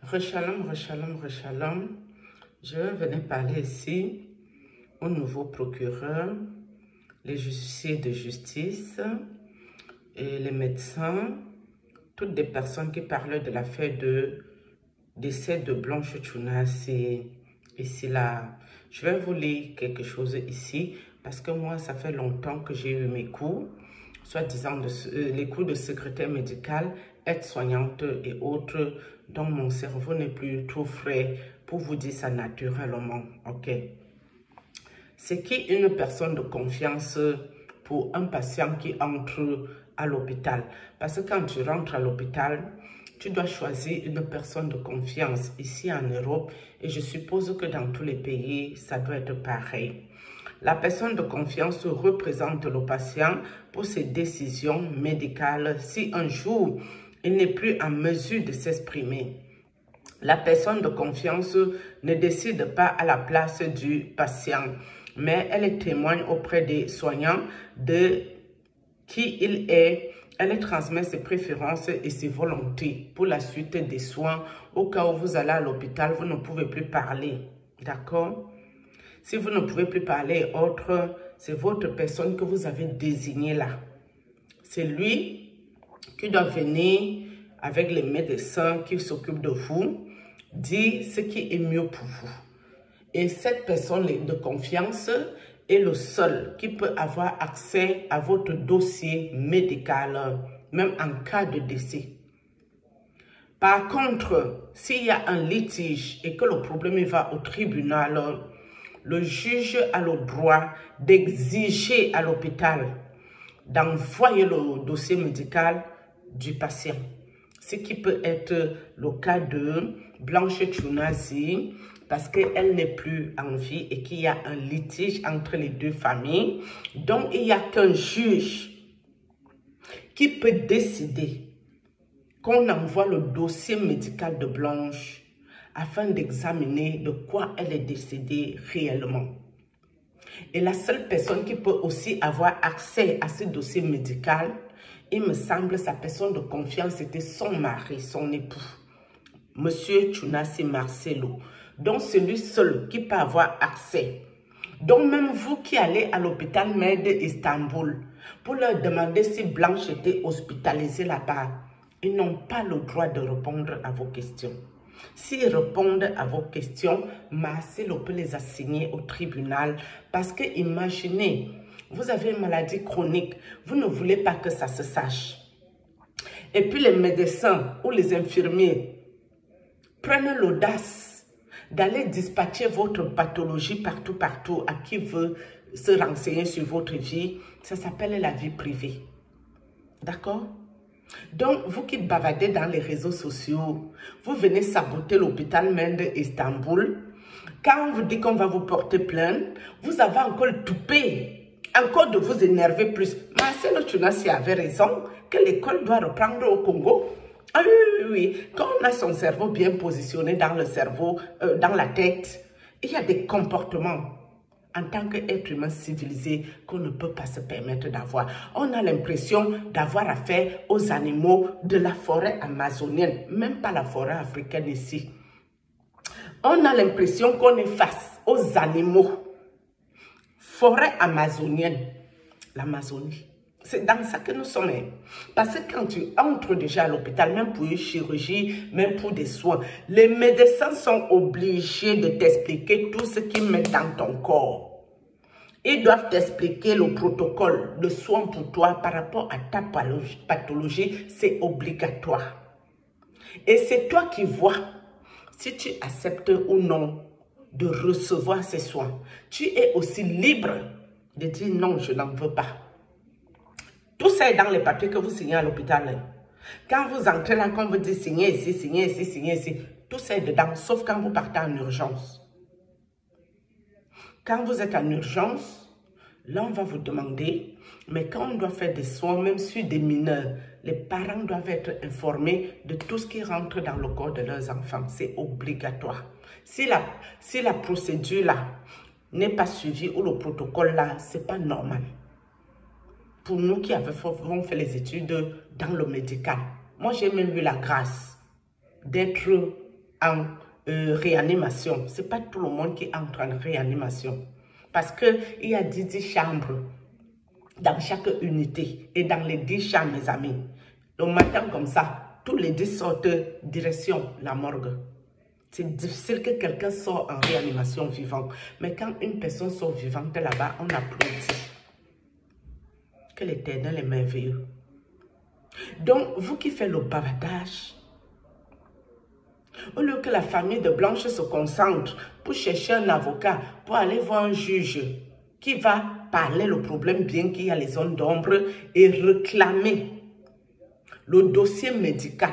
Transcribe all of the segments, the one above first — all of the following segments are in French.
Rechalom, rechalom, rechalom. Je venais parler ici au nouveau procureur, les justiciers de justice et les médecins, toutes des personnes qui parlaient de l'affaire de décès de Blanche Tchounassi ici là. Je vais vous lire quelque chose ici parce que moi, ça fait longtemps que j'ai eu mes cours, soi-disant les cours de secrétaire médical, aide-soignante et autres, dont mon cerveau n'est plus trop frais pour vous dire ça naturellement, ok? C'est qui une personne de confiance pour un patient qui entre à l'hôpital? Parce que quand tu rentres à l'hôpital, tu dois choisir une personne de confiance ici en Europe et je suppose que dans tous les pays, ça doit être pareil. La personne de confiance représente le patient pour ses décisions médicales si un jour il n'est plus en mesure de s'exprimer. La personne de confiance ne décide pas à la place du patient, mais elle témoigne auprès des soignants de qui il est. Elle transmet ses préférences et ses volontés pour la suite des soins. Au cas où vous allez à l'hôpital, vous ne pouvez plus parler. D'accord? Si vous ne pouvez plus parler autre, c'est votre personne que vous avez désignée là. C'est lui qui doit venir avec les médecins qui s'occupent de vous, dire ce qui est mieux pour vous. Et cette personne de confiance est le seul qui peut avoir accès à votre dossier médical, même en cas de décès. Par contre, s'il y a un litige et que le problème va au tribunal, le juge a le droit d'exiger à l'hôpital d'envoyer le dossier médical du patient. Ce qui peut être le cas de Blanche Tchounassi, parce qu'elle n'est plus en vie et qu'il y a un litige entre les deux familles. Donc, il n'y a qu'un juge qui peut décider qu'on envoie le dossier médical de Blanche afin d'examiner de quoi elle est décédée réellement. Et la seule personne qui peut aussi avoir accès à ce dossier médical, il me semble, sa personne de confiance, c'était son mari, son époux, Monsieur Tchounassi Marcelo. Donc, c'est lui seul qui peut avoir accès. Donc, même vous qui allez à l'hôpital Med Istanbul pour leur demander si Blanche était hospitalisée là-bas, ils n'ont pas le droit de répondre à vos questions. S'ils répondent à vos questions, Marcelo peut les assigner au tribunal parce que imaginez, vous avez une maladie chronique, vous ne voulez pas que ça se sache. Et puis les médecins ou les infirmiers prennent l'audace d'aller dispatcher votre pathologie partout à qui veut se renseigner sur votre vie. Ça s'appelle la vie privée. D'accord? Donc, vous qui bavardez dans les réseaux sociaux, vous venez saboter l'hôpital Med Istanbul. Quand on vous dit qu'on va vous porter plainte, vous avez encore le toupet, encore de vous énerver plus. Marcelo Tchounassi avait raison que l'école doit reprendre au Congo. Ah oui. Quand on a son cerveau bien positionné dans le cerveau, dans la tête, il y a des comportements en tant qu'être humain civilisé qu'on ne peut pas se permettre d'avoir. On a l'impression d'avoir affaire aux animaux de la forêt amazonienne, même pas la forêt africaine ici. On a l'impression qu'on est face aux animaux. Forêt amazonienne, l'Amazonie. C'est dans ça que nous sommes. Parce que quand tu entres déjà à l'hôpital, même pour une chirurgie, même pour des soins, les médecins sont obligés de t'expliquer tout ce qu'ils mettent dans ton corps. Ils doivent t'expliquer le protocole de soins pour toi par rapport à ta pathologie. C'est obligatoire. Et c'est toi qui vois si tu acceptes ou non de recevoir ces soins. Tu es aussi libre de dire non, je n'en veux pas. Tout ça est dans les papiers que vous signez à l'hôpital. Quand vous entrez là, quand vous dites signer ici, signer ici, signer ici, tout ça est dedans, sauf quand vous partez en urgence. Quand vous êtes en urgence, là on va vous demander, mais quand on doit faire des soins, même sur des mineurs, les parents doivent être informés de tout ce qui rentre dans le corps de leurs enfants. C'est obligatoire. Si la procédure là n'est pas suivie ou le protocole là, c'est pas normal. Pour nous qui avons fait les études dans le médical, moi j'ai même eu la grâce d'être en réanimation. Ce n'est pas tout le monde qui entre en réanimation. Parce qu'il y a 10 chambres dans chaque unité. Et dans les 10 chambres, mes amis, le matin comme ça, tous les 10 sortent direction la morgue. C'est difficile que quelqu'un sorte en réanimation vivant. Mais quand une personne sort vivante là-bas, on applaudit. Que l'Éternel est merveilleux. Donc, vous qui faites le bavardage, au lieu que la famille de Blanche se concentre pour chercher un avocat, pour aller voir un juge qui va parler le problème bien qu'il y a les zones d'ombre et réclamer le dossier médical.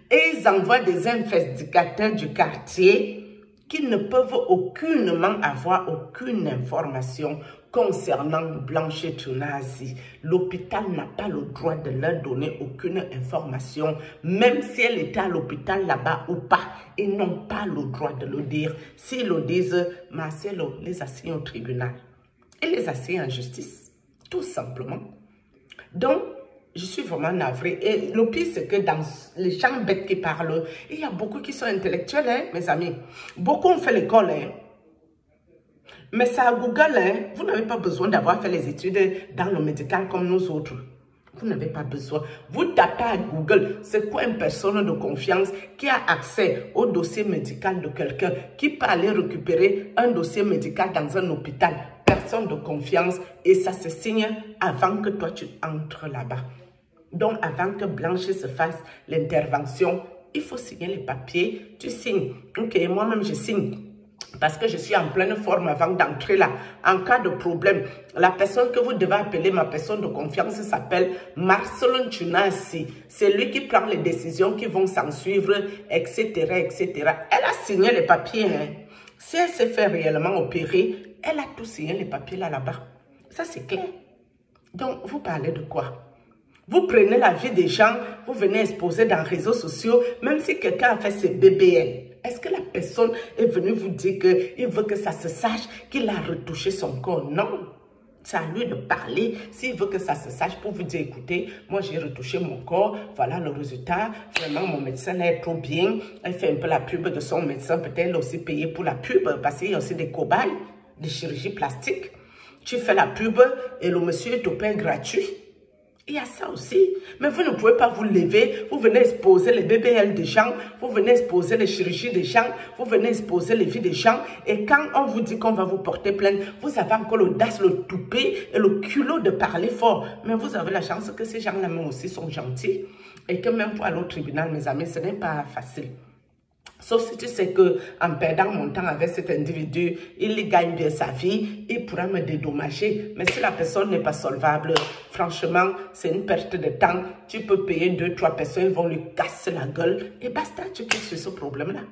Et ils envoient des investigateurs du quartier qui ne peuvent aucunement avoir aucune information concernant Blanche Tunazi. L'hôpital n'a pas le droit de leur donner aucune information, même si elle était à l'hôpital là-bas ou pas. Ils n'ont pas le droit de le dire. S'ils le disent, Marcelo les assigne au tribunal. Et les assigne en justice, tout simplement. Donc, je suis vraiment navrée. Et le pire, c'est que dans les gens bêtes qui parlent, il y a beaucoup qui sont intellectuels, hein, mes amis. Beaucoup ont fait l'école, hein. Mais ça, à Google, hein, vous n'avez pas besoin d'avoir fait les études dans le médical comme nous autres. Vous n'avez pas besoin. Vous tapez à Google, c'est quoi une personne de confiance qui a accès au dossier médical de quelqu'un, qui peut aller récupérer un dossier médical dans un hôpital. Personne de confiance, et ça se signe avant que toi tu entres là-bas. Donc, avant que Blanche se fasse l'intervention, il faut signer les papiers. Tu signes. Ok, moi-même, je signe. Parce que je suis en pleine forme avant d'entrer là. En cas de problème, la personne que vous devez appeler, ma personne de confiance, s'appelle Marcelo Tunazi. C'est lui qui prend les décisions qui vont s'en suivre, etc., etc. Elle a signé les papiers. Hein. Si elle s'est fait réellement opérer, elle a tout signé les papiers là-bas. Ça, c'est clair. Donc, vous parlez de quoi? Vous prenez la vie des gens, vous venez exposer dans les réseaux sociaux, même si quelqu'un a fait ses BBL. Est-ce que la personne est venue vous dire qu'il veut que ça se sache qu'il a retouché son corps? Non. C'est à lui de parler. S'il veut que ça se sache pour vous dire, écoutez, moi j'ai retouché mon corps, voilà le résultat. Vraiment, mon médecin est trop bien. Elle fait un peu la pub de son médecin, peut-être aussi payer pour la pub, parce qu'il y a aussi des cobayes, des chirurgies plastiques. Tu fais la pub et le monsieur t'opère gratuit. Il y a ça aussi. Mais vous ne pouvez pas vous lever, vous venez exposer les BBL des gens, vous venez exposer les chirurgies des gens, vous venez exposer les vies des gens. Et quand on vous dit qu'on va vous porter plainte, vous avez encore l'audace, le toupet et le culot de parler fort. Mais vous avez la chance que ces gens-là aussi sont gentils. Et que même pour aller au tribunal, mes amis, ce n'est pas facile. Sauf si tu sais que en perdant mon temps avec cet individu, il gagne bien sa vie, il pourra me dédommager. Mais si la personne n'est pas solvable, franchement, c'est une perte de temps. Tu peux payer 2-3 personnes, ils vont lui casser la gueule. Et basta, tu quittes sur ce problème-là.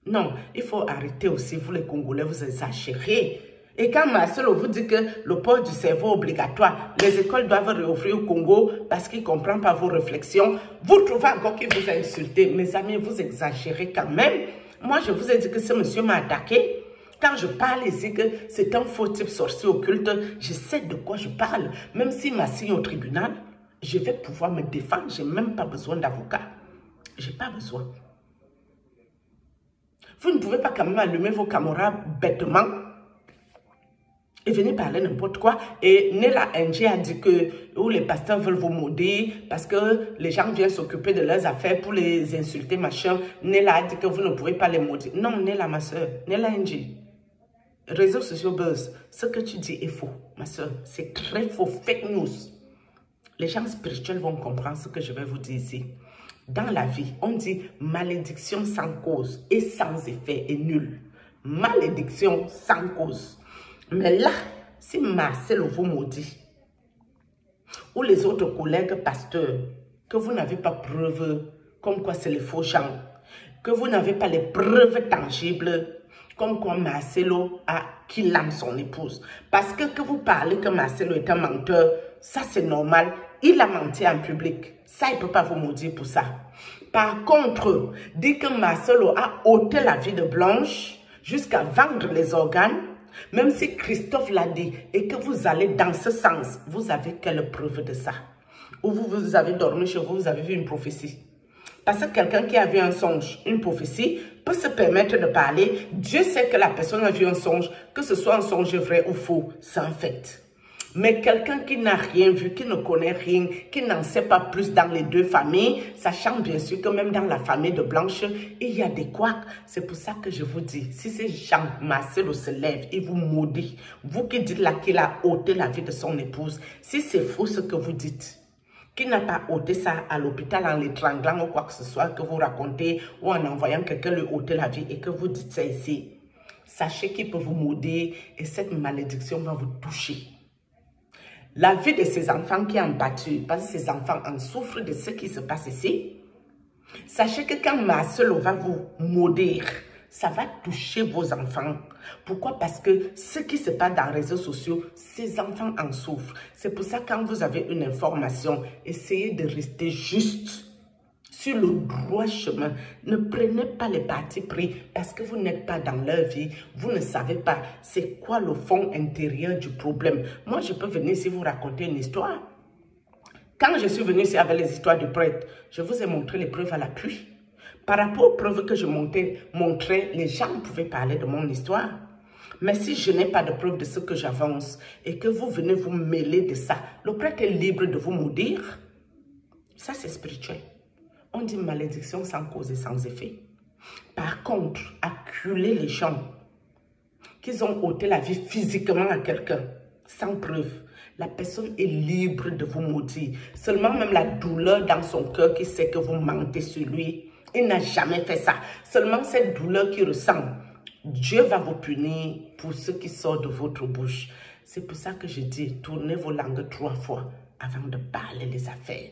Non, il faut arrêter aussi, vous les Congolais, vous exagérez. Et quand Marcelo vous dit que le port du cerveau obligatoire, les écoles doivent réouvrir au Congo parce qu'il ne comprend pas vos réflexions, vous trouvez encore qu'il vous a insulté. Mes amis, vous exagérez quand même. Moi, je vous ai dit que ce monsieur m'a attaqué. Quand je parle ici que c'est un faux type sorcier occulte, je sais de quoi je parle. Même s'il m'assigne au tribunal, je vais pouvoir me défendre. Je n'ai même pas besoin d'avocat. Je n'ai pas besoin. Vous ne pouvez pas quand même allumer vos caméras bêtement et venez parler n'importe quoi. Et Nela NG a dit que où les pasteurs veulent vous maudire parce que les gens viennent s'occuper de leurs affaires pour les insulter, machin. Nela a dit que vous ne pouvez pas les maudire. Non, Nela, ma soeur, Nela NG. Réseaux sociaux buzz, ce que tu dis est faux, ma soeur. C'est très faux, fake news. Les gens spirituels vont comprendre ce que je vais vous dire ici. Dans la vie, on dit malédiction sans cause et sans effet est nul. Malédiction sans cause. Mais là, si Marcelo vous maudit, ou les autres collègues pasteurs, que vous n'avez pas preuve, comme quoi c'est les faux gens, que vous n'avez pas les preuves tangibles, comme quoi Marcelo a killé son épouse. Parce que vous parlez que Marcelo est un menteur, ça c'est normal, il a menti en public. Ça, il ne peut pas vous maudire pour ça. Par contre, dit que Marcelo a ôté la vie de Blanche jusqu'à vendre les organes, même si Christophe l'a dit et que vous allez dans ce sens, vous avez quelle preuve de ça? Ou vous avez dormi chez vous, vous avez vu une prophétie? Parce que quelqu'un qui a vu un songe, une prophétie, peut se permettre de parler. Dieu sait que la personne a vu un songe, que ce soit un songe vrai ou faux, c'est un fait. Mais quelqu'un qui n'a rien vu, qui ne connaît rien, qui n'en sait pas plus dans les deux familles, sachant bien sûr que même dans la famille de Blanche, il y a des couacs. C'est pour ça que je vous dis, si ces gens, Marcelo se lève, il vous maudit. Vous qui dites là qu'il a ôté la vie de son épouse, si c'est faux ce que vous dites, qui n'a pas ôté ça à l'hôpital en l'étranglant ou quoi que ce soit que vous racontez ou en envoyant quelqu'un lui ôter la vie et que vous dites ça ici, sachez qu'il peut vous maudire et cette malédiction va vous toucher. La vie de ces enfants qui en pâturent, parce que ces enfants en souffrent de ce qui se passe ici. Sachez que quand Marcelo va vous maudire, ça va toucher vos enfants. Pourquoi? Parce que ce qui se passe dans les réseaux sociaux, ces enfants en souffrent. C'est pour ça que quand vous avez une information, essayez de rester juste sur le droit chemin. Ne prenez pas les partis pris parce que vous n'êtes pas dans leur vie. Vous ne savez pas c'est quoi le fond intérieur du problème. Moi, je peux venir ici vous raconter une histoire. Quand je suis venue ici avec les histoires du prêtre, je vous ai montré les preuves à l'appui. Par rapport aux preuves que je montrais, les gens pouvaient parler de mon histoire. Mais si je n'ai pas de preuve de ce que j'avance et que vous venez vous mêler de ça, le prêtre est libre de vous maudire. Ça, c'est spirituel. On dit malédiction sans cause et sans effet. Par contre, acculer les gens qu'ils ont ôté la vie physiquement à quelqu'un, sans preuve, la personne est libre de vous maudire. Seulement même la douleur dans son cœur qui sait que vous mentez sur lui, il n'a jamais fait ça. Seulement cette douleur qu'il ressent, Dieu va vous punir pour ce qui sort de votre bouche. C'est pour ça que je dis, tournez vos langues 3 fois avant de parler les affaires.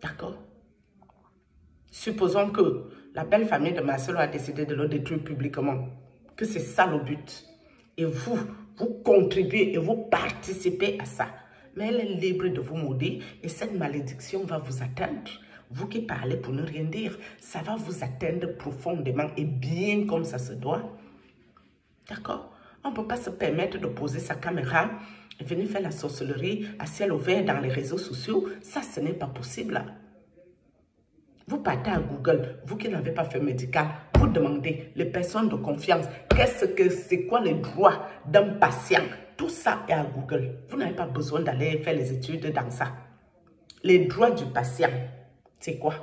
D'accord? Supposons que la belle famille de Marcelo a décidé de le détruire publiquement. Que c'est ça le but. Et vous contribuez et vous participez à ça. Mais elle est libre de vous maudire et cette malédiction va vous atteindre. Vous qui parlez pour ne rien dire, ça va vous atteindre profondément et bien comme ça se doit. D'accord? On ne peut pas se permettre de poser sa caméra et venir faire la sorcellerie à ciel ouvert dans les réseaux sociaux. Ça, ce n'est pas possible. Vous partez à Google, vous qui n'avez pas fait médical, vous demandez les personnes de confiance, c'est quoi les droits d'un patient. Tout ça est à Google. Vous n'avez pas besoin d'aller faire les études dans ça. Les droits du patient, c'est quoi?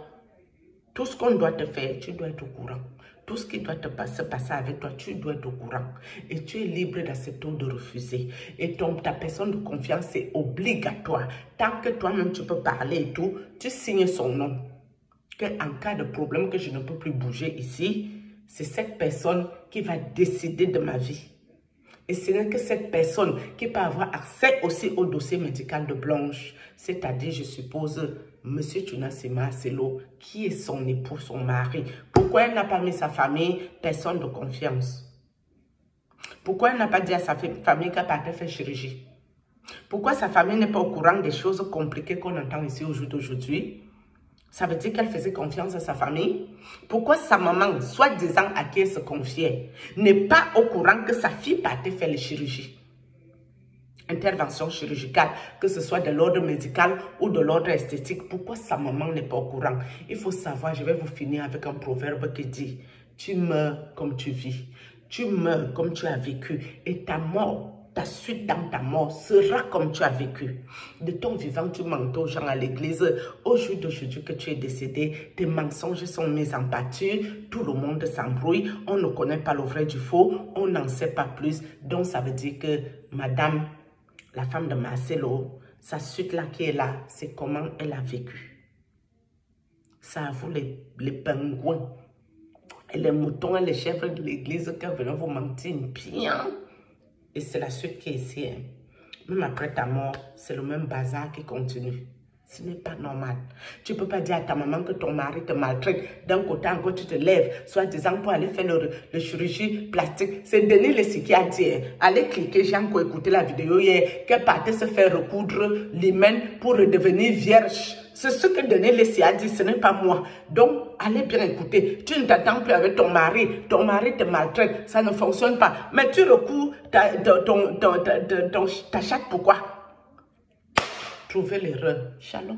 Tout ce qu'on doit te faire, tu dois être au courant. Tout ce qui doit se passer avec toi, tu dois être au courant. Et tu es libre d'accepter ou de refuser. Et ta personne de confiance, c'est obligatoire. Tant que toi-même, tu peux parler et tout, tu signes son nom. En cas de problème que je ne peux plus bouger ici, c'est cette personne qui va décider de ma vie. Et ce n'est que cette personne qui peut avoir accès aussi au dossier médical de Blanche. C'est-à-dire, je suppose, M. Tunassi Marcelo, qui est son époux, son mari. Pourquoi elle n'a pas mis sa famille personne de confiance? Pourquoi elle n'a pas dit à sa famille qu'elle partait faire chirurgie? Pourquoi sa famille n'est pas au courant des choses compliquées qu'on entend ici au jour d'aujourd'hui? Ça veut dire qu'elle faisait confiance à sa famille. Pourquoi sa maman, soi-disant à qui elle se confiait, n'est pas au courant que sa fille partait faire les chirurgies? Intervention chirurgicale, que ce soit de l'ordre médical ou de l'ordre esthétique. Pourquoi sa maman n'est pas au courant? Il faut savoir, je vais vous finir avec un proverbe qui dit, tu meurs comme tu vis, tu meurs comme tu as vécu et ta mort, ta suite dans ta mort sera comme tu as vécu. De ton vivant, tu mentais aux gens à l'église. Au jour d'aujourd'hui que tu es décédé, tes mensonges sont mis en pâture. Tout le monde s'embrouille. On ne connaît pas le vrai du faux. On n'en sait pas plus. Donc, ça veut dire que madame, la femme de Marcelo, sa suite là qui est là, c'est comment elle a vécu. Ça à vous les pingouins et les moutons et les chèvres de l'église qui veulent vous mentir bien. Et c'est la suite qui est ici. Hein. Même après ta mort, c'est le même bazar qui continue. Ce n'est pas normal. Tu ne peux pas dire à ta maman que ton mari te maltraite. D'un côté encore, tu te lèves, soit disant pour aller faire le chirurgie plastique. C'est Denis Lessie qui a dit, hein, allez cliquer, j'ai encore écouté la vidéo hier, qu'elle partait se faire recoudre l'hymen pour redevenir vierge. C'est ce que Denis Lessie a dit, ce n'est pas moi. Donc, allez bien écouter. Tu ne t'attends plus avec ton mari te maltraite, ça ne fonctionne pas. Mais tu recours ta chatte, pourquoi? Trouvez l'erreur. Shalom.